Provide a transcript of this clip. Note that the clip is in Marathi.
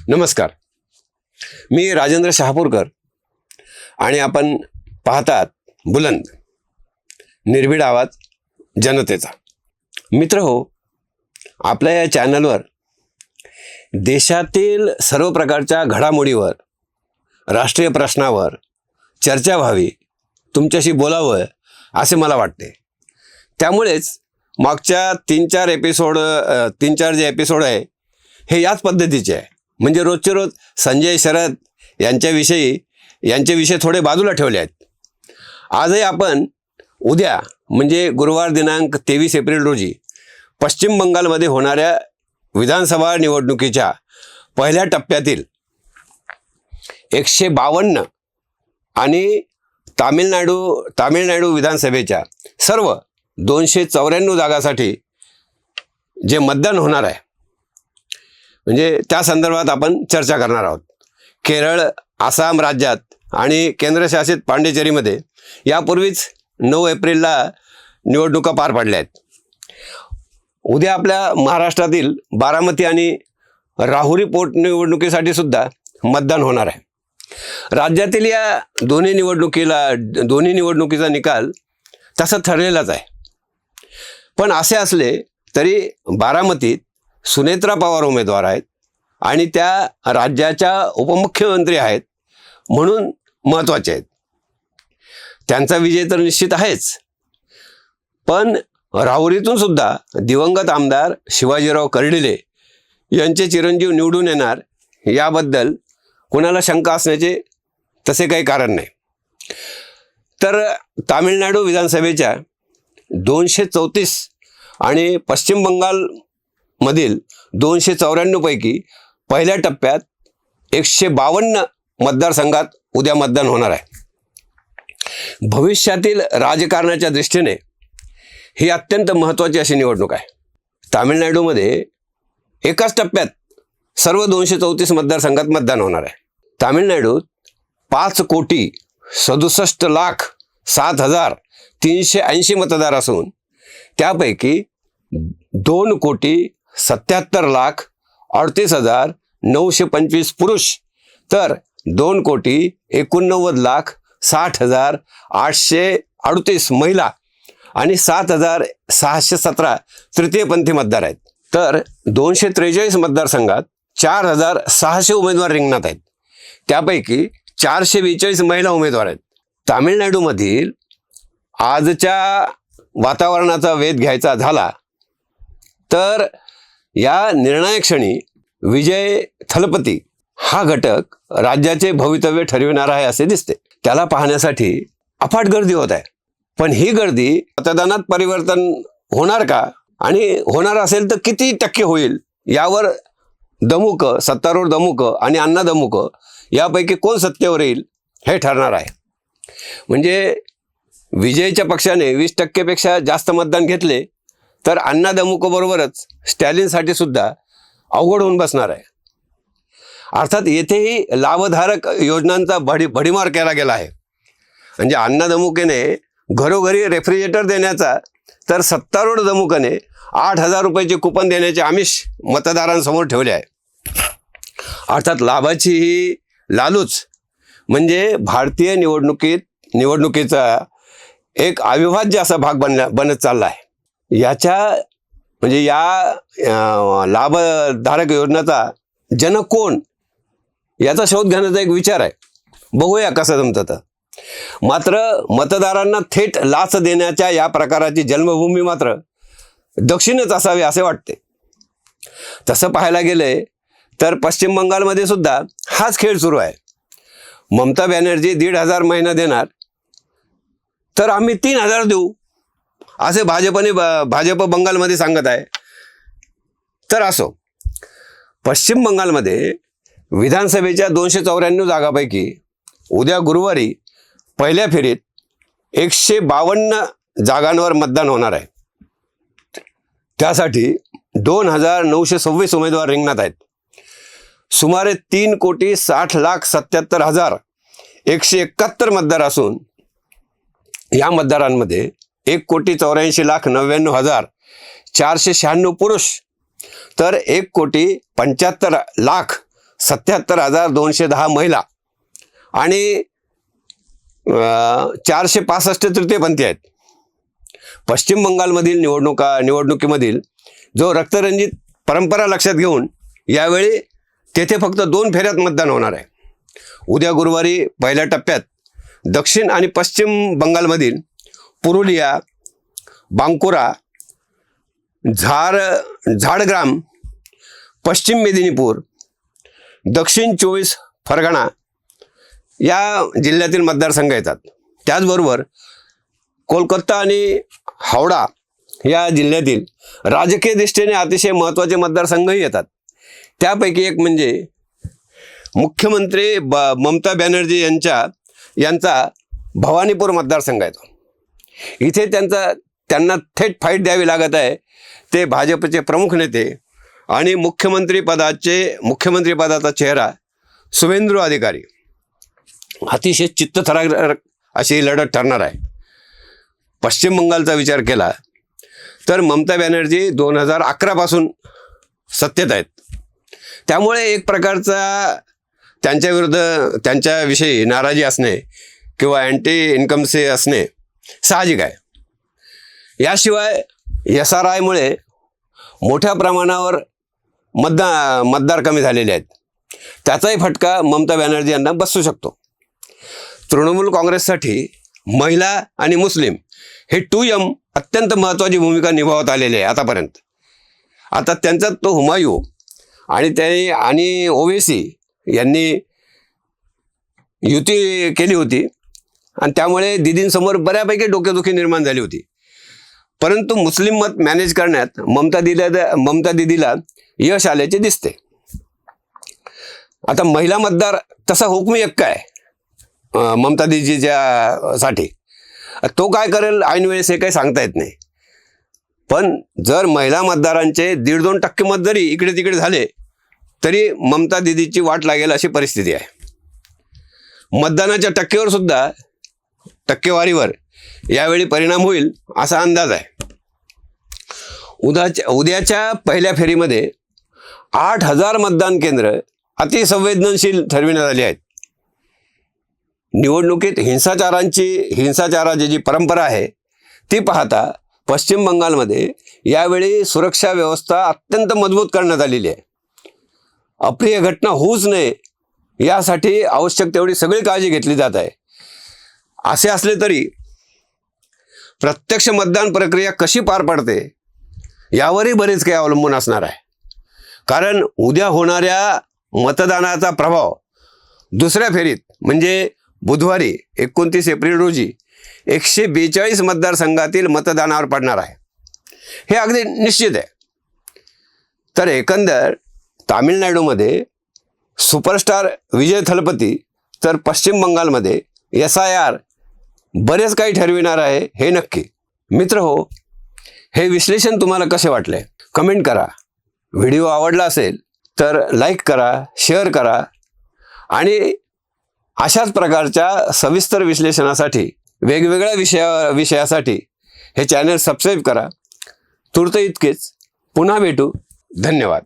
नमस्कार, मी राजेंद्र शहापूरकर आणि आपण पाहतात बुलंद, निर्भीड आवाज जनतेचा. मित्र हो, आपल्या या चॅनलवर देशातील सर्व प्रकारच्या घडामोडीवर, राष्ट्रीय प्रश्नावर चर्चा व्हावी, तुमच्याशी बोलावं असे मला वाटते. त्यामुळेच मागच्या तीन चार जे एपिसोड आहे हे याच पद्धतीचे आहे. म्हणजे रोजचे रोज संजय शरद यांचे विषय थोडे बाजूला ठेवले आहेत. आजही आपण उद्या म्हणजे गुरुवार दिनांक 23 एप्रिल रोजी पश्चिम बंगालमध्ये होणाऱ्या विधानसभा निवडणुकीच्या पहिल्या टप्प्यातील 152 आणि तामिळनाडू विधानसभेच्या सर्व 294 जागासाठी जे मतदान होणार आहे, म्हणजे त्या संदर्भात आपण चर्चा करणार आहोत. केरळ, आसाम राज्यात आणि केंद्रशासित पांडिचेरीमध्ये यापूर्वीच 9 एप्रिलला निवडणुका पार पडल्या आहेत. उद्या आपल्या महाराष्ट्रातील बारामती आणि राहुरी पोटनिवडणुकीसाठी सुद्धा मतदान होणार आहे. राज्यातील या दोन्ही निवडणुकीचा निकाल तसा ठरलेलाच आहे. पण असे असले तरी बारामतीत सुनेत्रा पवार उमेदवार आहेत आणि त्या राज्याच्या उपमुख्यमंत्री आहेत म्हणून महत्त्वाचे आहेत. त्यांचा विजय तर निश्चित आहेच, पण राहुरीतून सुद्धा दिवंगत आमदार शिवाजीराव कर्डिले यांचे चिरंजीव निवडून येणार याबद्दल कोणाला शंका असण्याचे तसे काही कारण नाही. तर तामिळनाडू विधानसभेच्या 234 आणि पश्चिम बंगालमधील 294 पैकी पहिल्या टप्प्यात 152 मतदारसंघात उद्या मतदान होणार आहे. भविष्यातील राजकारणाच्या दृष्टीने ही अत्यंत महत्त्वाची अशी निवडणूक आहे. तामिळनाडूमध्ये एकाच टप्प्यात सर्व 234 मतदारसंघात मतदान होणार आहे. तामिळनाडूत 5,67,07,380 मतदार असून त्यापैकी 2,77,38,925 पुरुष तर 2,89,60,838 महिला आणि 7,617 तृतीयपंथी मतदार आहेत. तर 243 मतदारसंघात 4,600 उमेदवार रिंगणात आहेत. त्यापैकी 442 महिला उमेदवार आहेत. तामिळनाडूमधील आजच्या वातावरणाचा वेध घ्यायचा झाला तर या निर्णायक क्षणी विजय थलपती हा घटक राज्याचे भवितव्य ठरविणार आहे असे दिसते. त्याला पाहण्यासाठी अफाट गर्दी होत आहे. पण ही गर्दी मतदानात परिवर्तन होणार का आणि होणार असेल तर किती टक्के होईल यावर सत्तारूढ दमुक आणि अण्णा दमुक यापैकी कोण सत्तेवर येईल हे ठरणार आहे. म्हणजे विजयच्या पक्षाने 20% जास्त मतदान घेतले तर अण्णा दमुक बरोबरच स्टॅलिनसाठी सुद्धा अवघड होऊन बसणार आहे. अर्थात येथेही लाभधारक योजनांचा भडीमार केला गेला आहे. म्हणजे अण्णा दमुकेने घरोघरी रेफ्रिजरेटर देण्याचा तर सत्तारूढ दमुकाने 8,000 रुपयाचे कुपन देण्याचे आमिष मतदारांसमोर ठेवले आहे. अर्थात लाभाची ही लालूच म्हणजे भारतीय निवडणुकीचा एक अविभाज्य असा भाग बनत चालला आहे. या लाभधारक योजनेचा जनक कोण याचा शोध घेण्याचा एक विचार आहे. बघूया कसं जमतं तर. मात्र मतदारांना थेट लाच देण्याच्या या प्रकाराची जन्मभूमी मात्र दक्षिणच असावी असे वाटते. तसं पाहायला गेले तर पश्चिम बंगालमध्ये सुद्धा हाच खेळ सुरू आहे. ममता बॅनर्जी 1,500 महिना देणार तर आम्ही 3,000 देऊ असे भाजप बंगालमध्ये सांगत आहे. तर असो, पश्चिम बंगालमध्ये विधानसभेच्या 294 जागापैकी उद्या गुरुवारी पहिल्या फेरीत 152 जागांवर मतदान होणार आहे. त्यासाठी 2,926 उमेदवार रिंगणात आहेत. सुमारे 3,60,77,171 मतदार असून या मतदारांमध्ये 1,84,99,496 पुरुष तर 1,75,07,000 77,210 महिला आणि 465 तृतीयपंथी आहेत. पश्चिम बंगालमधील निवडणुकीमधील जो रक्तरंजित परंपरा लक्षात घेऊन यावेळी तेथे फक्त 2 फेऱ्यात मतदान होणार आहे. उद्या गुरुवारी पहिल्या टप्प्यात दक्षिण आणि पश्चिम बंगालमधील पुरुलिया, बांकुरा, झाडग्राम, पश्चिम मेदिनीपूर, दक्षिण 24 परगणा या जिल्ह्यातील मतदारसंघ येतात. त्याचबरोबर कोलकाता आणि हावडा या जिल्ह्यातील राजकीय दृष्टीने अतिशय महत्त्वाचे मतदारसंघही येतात. त्यापैकी एक म्हणजे मुख्यमंत्री ममता बॅनर्जी यांचा भवानीपूर मतदारसंघ आहे. इथे त्यांना थेट फाईट द्यावी लागत आहे. ते भाजपचे प्रमुख नेते आणि मुख्यमंत्रीपदाचा चेहरा शुभेंदू अधिकारी. अतिशय चित्तथरारक अशी लढत ठरणार आहे. पश्चिम बंगालचा विचार केला तर ममता बॅनर्जी 2011 पासून सत्तेत आहेत. त्यामुळे एक प्रकारचा त्यांच्याविषयी नाराजी असणे किंवा अँटी इन्कमसे असणे साहजिक आहे. याशिवाय SRIमुळे मोठ्या प्रमाणावर मतदार कमी झालेले आहेत. त्याचाही फटका ममता बॅनर्जी यांना बसू शकतो. तृणमूल काँग्रेससाठी महिला आणि मुस्लिम हे 2M अत्यंत महत्त्वाची भूमिका निभावत आलेले आहे आतापर्यंत. आता त्यांचा तो हुमायूं आणि ओवेसी यांनी युती केली होती आणि त्यामुळे दिदींसमोर बऱ्यापैकी डोकेदुखी निर्माण झाली होती. परंतु मुस्लिम मत मॅनेज करण्यात ममता दिदीला यश आल्याचे दिसते. आता महिला मतदार तसा हुकमी एक्का आहे ममता दिदीच्या साठी. तो काय करेल ऐनवेळेस हे काही सांगता येत नाही. पण जर महिला मतदारांचे 1.5-2% मत जरी इकडे तिकडे झाले तरी ममता दिदीची वाट लागेल अशी परिस्थिती आहे. मतदानाच्या टक्केवारीवर यावेळी परिणाम होईल असा अंदाज आहे. उद्याच्या पहिल्या फेरीमध्ये 8,000 मतदान केंद्र अतिसंवेदनशील ठरविण्यात आली आहेत. निवडणुकीत हिंसाचाराची जी परंपरा आहे ती पाहता पश्चिम बंगालमध्ये यावेळी सुरक्षा व्यवस्था अत्यंत मजबूत करण्यात आलेली आहे. अप्रिय घटना होऊच नये यासाठी आवश्यक तेवढी सगळी काळजी घेतली जात आहे. असे असले तरी प्रत्यक्ष मतदान प्रक्रिया कशी पार पडते यावरही बरेच काही अवलंबून असणार आहे. कारण उद्या होणाऱ्या मतदानाचा प्रभाव दुसऱ्या फेरीत म्हणजे बुधवारी 29 एप्रिल रोजी 142 मतदारसंघातील मतदानावर पडणार आहे. हे अगदी निश्चित आहे. तर एकंदर तामिळनाडूमध्ये सुपरस्टार विजय थलपती तर पश्चिम बंगालमध्ये SIR बरेच काही ठरविणार आहे हे नक्की. मित्र हो, हे विश्लेषण तुम्हाला कसे वाटले कमेंट करा. व्हिडिओ आवडला असेल तर लाईक करा, शेअर करा आणि अशाच प्रकारच्या सविस्तर विश्लेषणासाठी वेगवेगळ्या विषयासाठी हे चॅनल सबस्क्राईब करा. तूर्त इतकेच. पुन्हा भेटू. धन्यवाद.